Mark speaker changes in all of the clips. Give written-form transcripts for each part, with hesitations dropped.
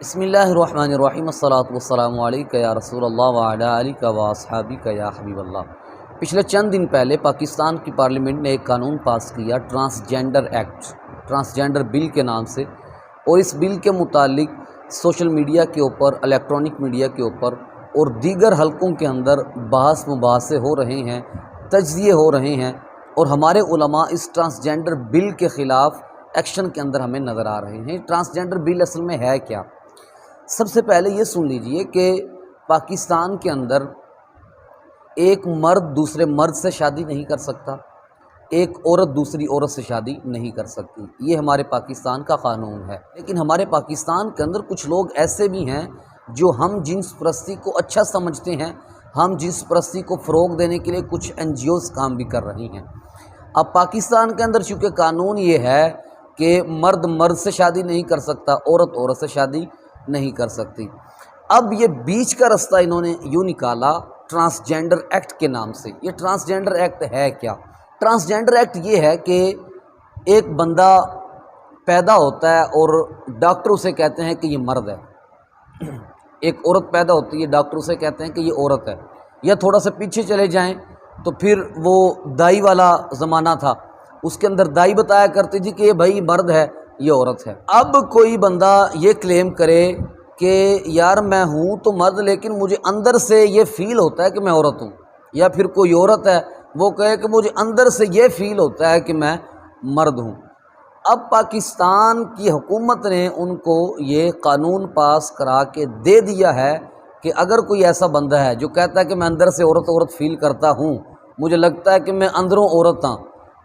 Speaker 1: بسم اللہ الرحمن الرحیم الصلاۃ والسلام علیک یا رسول اللہ وعلی آلک و اصحابک یا حبیب اللہ۔ پچھلے چند دن پہلے پاکستان کی پارلیمنٹ نے ایک قانون پاس کیا، ٹرانسجینڈر ایکٹ، ٹرانسجینڈر بل کے نام سے، اور اس بل کے متعلق سوشل میڈیا کے اوپر، الیکٹرانک میڈیا کے اوپر اور دیگر حلقوں کے اندر بحث مباحثے ہو رہے ہیں، تجزیے ہو رہے ہیں، اور ہمارے علماء اس ٹرانسجینڈر بل کے خلاف ایکشن کے اندر ہمیں نظر آ رہے ہیں۔ ٹرانسجینڈر بل اصل میں ہے کیا؟ سب سے پہلے یہ سن لیجئے کہ پاکستان کے اندر ایک مرد دوسرے مرد سے شادی نہیں کر سکتا، ایک عورت دوسری عورت سے شادی نہیں کر سکتی، یہ ہمارے پاکستان کا قانون ہے۔ لیکن ہمارے پاکستان کے اندر کچھ لوگ ایسے بھی ہیں جو ہم جنس پرستی کو اچھا سمجھتے ہیں، ہم جنس پرستی کو فروغ دینے کے لیے کچھ NGOs کام بھی کر رہی ہیں۔ اب پاکستان کے اندر چونکہ قانون یہ ہے کہ مرد مرد سے شادی نہیں کر سکتا، عورت عورت سے شادی نہیں کر سکتی، اب یہ بیچ کا رستہ انہوں نے یوں نکالا ٹرانسجینڈر ایکٹ کے نام سے۔ یہ ٹرانسجینڈر ایکٹ ہے کیا؟ ٹرانسجینڈر ایکٹ یہ ہے کہ ایک بندہ پیدا ہوتا ہے اور ڈاکٹر اسے کہتے ہیں کہ یہ مرد ہے، ایک عورت پیدا ہوتی ہے، ڈاکٹر اسے کہتے ہیں کہ یہ عورت ہے۔ یا تھوڑا سا پیچھے چلے جائیں تو پھر وہ دائی والا زمانہ تھا، اس کے اندر دائی بتایا کرتی تھی کہ یہ بھائی مرد ہے، یہ عورت ہے۔ اب کوئی بندہ یہ کلیم کرے کہ یار میں ہوں تو مرد لیکن مجھے اندر سے یہ فیل ہوتا ہے کہ میں عورت ہوں، یا پھر کوئی عورت ہے وہ کہے کہ مجھے اندر سے یہ فیل ہوتا ہے کہ میں مرد ہوں۔ اب پاکستان کی حکومت نے ان کو یہ قانون پاس کرا کے دے دیا ہے کہ اگر کوئی ایسا بندہ ہے جو کہتا ہے کہ میں اندر سے عورت فیل کرتا ہوں، مجھے لگتا ہے کہ میں اندروں عورت ہوں،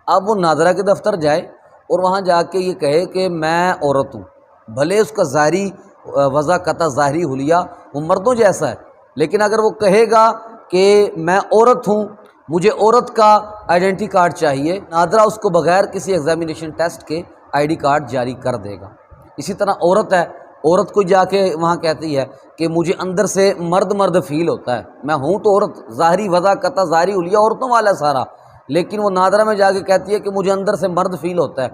Speaker 1: اب وہ نادرہ کے دفتر جائے اور وہاں جا کے یہ کہے کہ میں عورت ہوں، بھلے اس کا ظاہری وضاحت ظاہری حلیہ وہ مردوں جیسا ہے، لیکن اگر وہ کہے گا کہ میں عورت ہوں، مجھے عورت کا آئیڈینٹی کارڈ چاہیے، نادرہ اس کو بغیر کسی ایگزامینیشن ٹیسٹ کے ID کارڈ جاری کر دے گا۔ اسی طرح عورت ہے، عورت کو جا کے وہاں کہتی ہے کہ مجھے اندر سے مرد فیل ہوتا ہے، میں ہوں تو عورت، ظاہری وضاحت ظاہری حلیہ عورتوں والا سارا، لیکن وہ نادرہ میں جا کے کہتی ہے کہ مجھے اندر سے مرد فیل ہوتا ہے،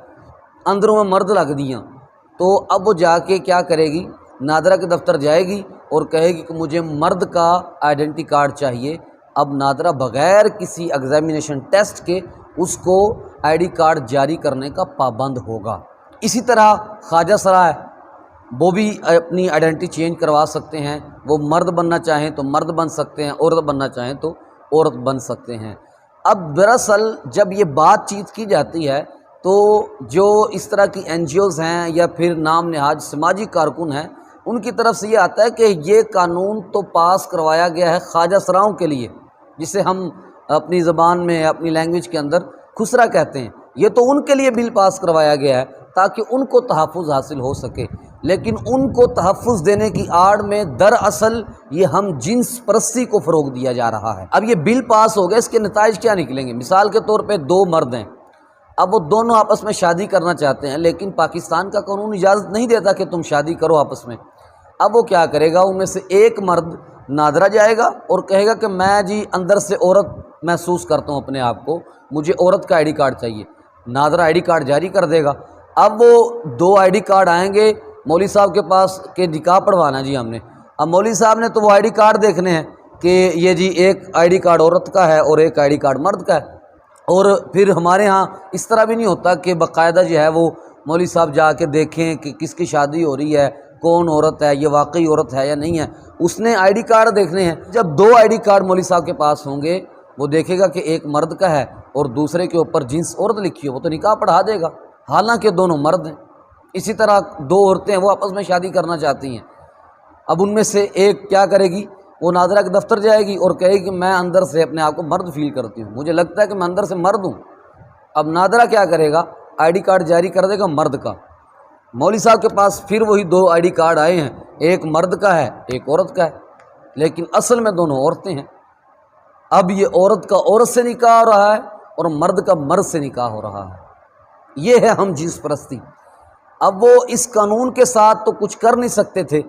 Speaker 1: اندروں میں مرد لگ دیاں، تو اب وہ جا کے کیا کرے گی؟ نادرہ کے دفتر جائے گی اور کہے گی کہ مجھے مرد کا آئیڈینٹی کارڈ چاہیے۔ اب نادرہ بغیر کسی ایگزامینیشن ٹیسٹ کے اس کو ID کارڈ جاری کرنے کا پابند ہوگا۔ اسی طرح خواجہ سرا ہے، وہ بھی اپنی آئیڈینٹی چینج کروا سکتے ہیں، وہ مرد بننا چاہیں تو مرد بن سکتے ہیں، عورت بننا چاہیں تو عورت بن سکتے ہیں۔ اب دراصل جب یہ بات چیت کی جاتی ہے تو جو اس طرح کی NGOs ہیں یا پھر نام نہاد سماجی کارکن ہیں، ان کی طرف سے یہ آتا ہے کہ یہ قانون تو پاس کروایا گیا ہے خواجہ سراؤں کے لیے، جسے ہم اپنی زبان میں اپنی لینگویج کے اندر خسرا کہتے ہیں، یہ تو ان کے لیے بل پاس کروایا گیا ہے تاکہ ان کو تحفظ حاصل ہو سکے، لیکن ان کو تحفظ دینے کی آڑ میں دراصل یہ ہم جنس پرستی کو فروغ دیا جا رہا ہے۔ اب یہ بل پاس ہو گیا، اس کے نتائج کیا نکلیں گے؟ مثال کے طور پہ دو مرد ہیں، اب وہ دونوں آپس میں شادی کرنا چاہتے ہیں، لیکن پاکستان کا قانون اجازت نہیں دیتا کہ تم شادی کرو آپس میں۔ اب وہ کیا کرے گا؟ ان میں سے ایک مرد نادرہ جائے گا اور کہے گا کہ میں جی اندر سے عورت محسوس کرتا ہوں اپنے آپ کو، مجھے عورت کا ID کارڈ چاہیے، نادرہ ID کارڈ جاری کر دے گا۔ اب وہ دو ID کارڈ آئیں گے مولوی صاحب کے پاس کہ نکاح پڑھوانا جی ہم نے، اب مولوی صاحب نے تو وہ ID کارڈ دیکھنے ہیں کہ یہ جی ایک ID کارڈ عورت کا ہے اور ایک ID کارڈ مرد کا ہے، اور پھر ہمارے ہاں اس طرح بھی نہیں ہوتا کہ باقاعدہ جو ہے وہ مولوی صاحب جا کے دیکھیں کہ کس کی شادی ہو رہی ہے، کون عورت ہے، یہ واقعی عورت ہے یا نہیں ہے، اس نے ID کارڈ دیکھنے ہیں۔ جب دو ID کارڈ مولوی صاحب کے پاس ہوں گے، وہ دیکھے گا کہ ایک مرد کا ہے اور دوسرے کے اوپر جنس عورت لکھی ہے، وہ تو نکاح پڑھا دے گا، حالانکہ دونوں مرد ہیں۔ اسی طرح دو عورتیں ہیں، وہ آپس میں شادی کرنا چاہتی ہیں، اب ان میں سے ایک کیا کرے گی؟ وہ نادرہ کے دفتر جائے گی اور کہے گی کہ میں اندر سے اپنے آپ کو مرد فیل کرتی ہوں، مجھے لگتا ہے کہ میں اندر سے مرد ہوں۔ اب نادرہ کیا کرے گا؟ ID کارڈ جاری کر دے گا مرد کا۔ مولوی صاحب کے پاس پھر وہی دو ID کارڈ آئے ہیں، ایک مرد کا ہے ایک عورت کا ہے، لیکن اصل میں دونوں عورتیں ہیں۔ اب یہ عورت کا عورت سے نکاح ہو رہا ہے اور مرد کا مرد سے نکاح ہو رہا ہے، یہ ہے ہم جنس پرستی۔ اب وہ اس قانون کے ساتھ تو کچھ کر نہیں سکتے تھے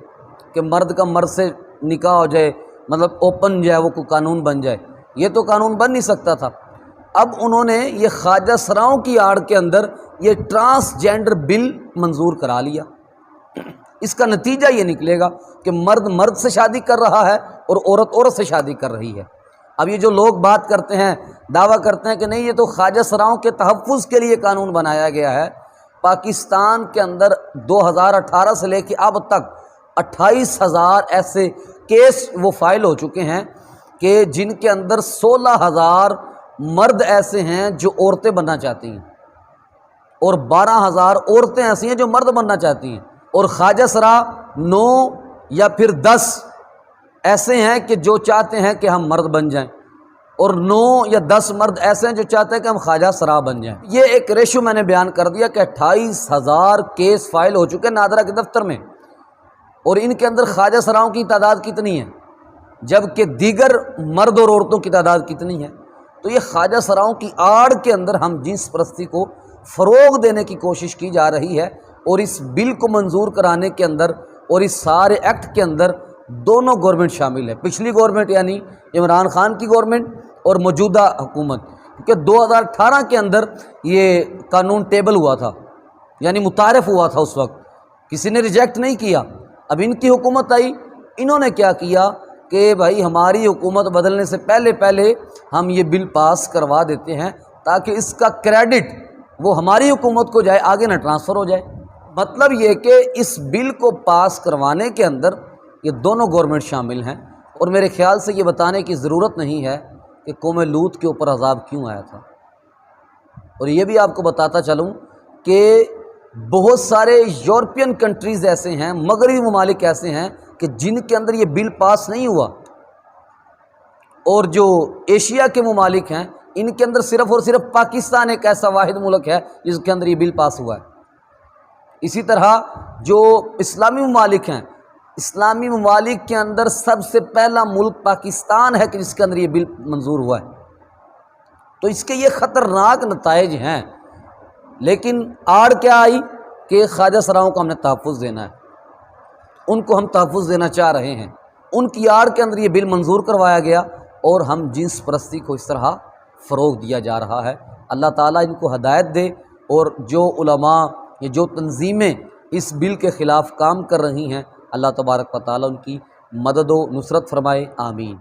Speaker 1: کہ مرد کا مرد سے نکاح ہو جائے، مطلب اوپن جو ہے وہ کوئی قانون بن جائے، یہ تو قانون بن نہیں سکتا تھا۔ اب انہوں نے یہ خواجہ سراؤں کی آڑ کے اندر یہ ٹرانسجینڈر بل منظور کرا لیا۔ اس کا نتیجہ یہ نکلے گا کہ مرد مرد سے شادی کر رہا ہے اور عورت عورت سے شادی کر رہی ہے۔ اب یہ جو لوگ بات کرتے ہیں، دعویٰ کرتے ہیں کہ نہیں یہ تو خواجہ سراؤں کے تحفظ کے لیے قانون بنایا گیا ہے، پاکستان کے اندر 2018 سے لے کے اب تک 28,000 ایسے کیس وہ فائل ہو چکے ہیں کہ جن کے اندر 16,000 مرد ایسے ہیں جو عورتیں بننا چاہتی ہیں اور 12,000 عورتیں ایسی ہیں جو مرد بننا چاہتی ہیں، اور خواجہ سرا 9 یا پھر 10 ایسے ہیں کہ جو چاہتے ہیں کہ ہم مرد بن جائیں، اور 9 یا 10 مرد ایسے ہیں جو چاہتے ہیں کہ ہم خواجہ سرا بن جائیں۔ یہ ایک ریشو میں نے بیان کر دیا کہ 28,000 کیس فائل ہو چکے ہیں نادرہ کے دفتر میں، اور ان کے اندر خواجہ سراؤں کی تعداد کتنی ہے جبکہ دیگر مرد اور عورتوں کی تعداد کتنی ہے؟ تو یہ خواجہ سراؤں کی آڑ کے اندر ہم جنس پرستی کو فروغ دینے کی کوشش کی جا رہی ہے، اور اس بل کو منظور کرانے کے اندر اور اس سارے ایکٹ کے اندر دونوں گورنمنٹ شامل ہے، پچھلی گورنمنٹ یعنی عمران خان کی گورنمنٹ اور موجودہ حکومت، کیونکہ 2018 کے اندر یہ قانون ٹیبل ہوا تھا، یعنی متعارف ہوا تھا، اس وقت کسی نے ریجیکٹ نہیں کیا۔ اب ان کی حکومت آئی، انہوں نے کیا کیا کہ بھائی ہماری حکومت بدلنے سے پہلے ہم یہ بل پاس کروا دیتے ہیں تاکہ اس کا کریڈٹ وہ ہماری حکومت کو جائے، آگے نہ ٹرانسفر ہو جائے۔ مطلب یہ کہ اس بل کو پاس کروانے کے اندر یہ دونوں گورنمنٹ شامل ہیں، اور میرے خیال سے یہ بتانے کی ضرورت نہیں ہے کہ قوم لوط کے اوپر عذاب کیوں آیا تھا۔ اور یہ بھی آپ کو بتاتا چلوں کہ بہت سارے یورپین کنٹریز ایسے ہیں، مغربی ممالک ایسے ہیں کہ جن کے اندر یہ بل پاس نہیں ہوا، اور جو ایشیا کے ممالک ہیں ان کے اندر صرف اور صرف پاکستان ایک ایسا واحد ملک ہے جس کے اندر یہ بل پاس ہوا ہے۔ اسی طرح جو اسلامی ممالک ہیں، اسلامی ممالک کے اندر سب سے پہلا ملک پاکستان ہے کہ جس کے اندر یہ بل منظور ہوا ہے۔ تو اس کے یہ خطرناک نتائج ہیں، لیکن آڑ کیا آئی کہ خواجہ سراؤں کو ہم نے تحفظ دینا ہے، ان کو ہم تحفظ دینا چاہ رہے ہیں، ان کی آڑ کے اندر یہ بل منظور کروایا گیا، اور ہم جنس پرستی کو اس طرح فروغ دیا جا رہا ہے۔ اللہ تعالیٰ ان کو ہدایت دے، اور جو علماء یا جو تنظیمیں اس بل کے خلاف کام کر رہی ہیں، اللہ تبارک و تعالیٰ ان کی مدد و نصرت فرمائے، آمین۔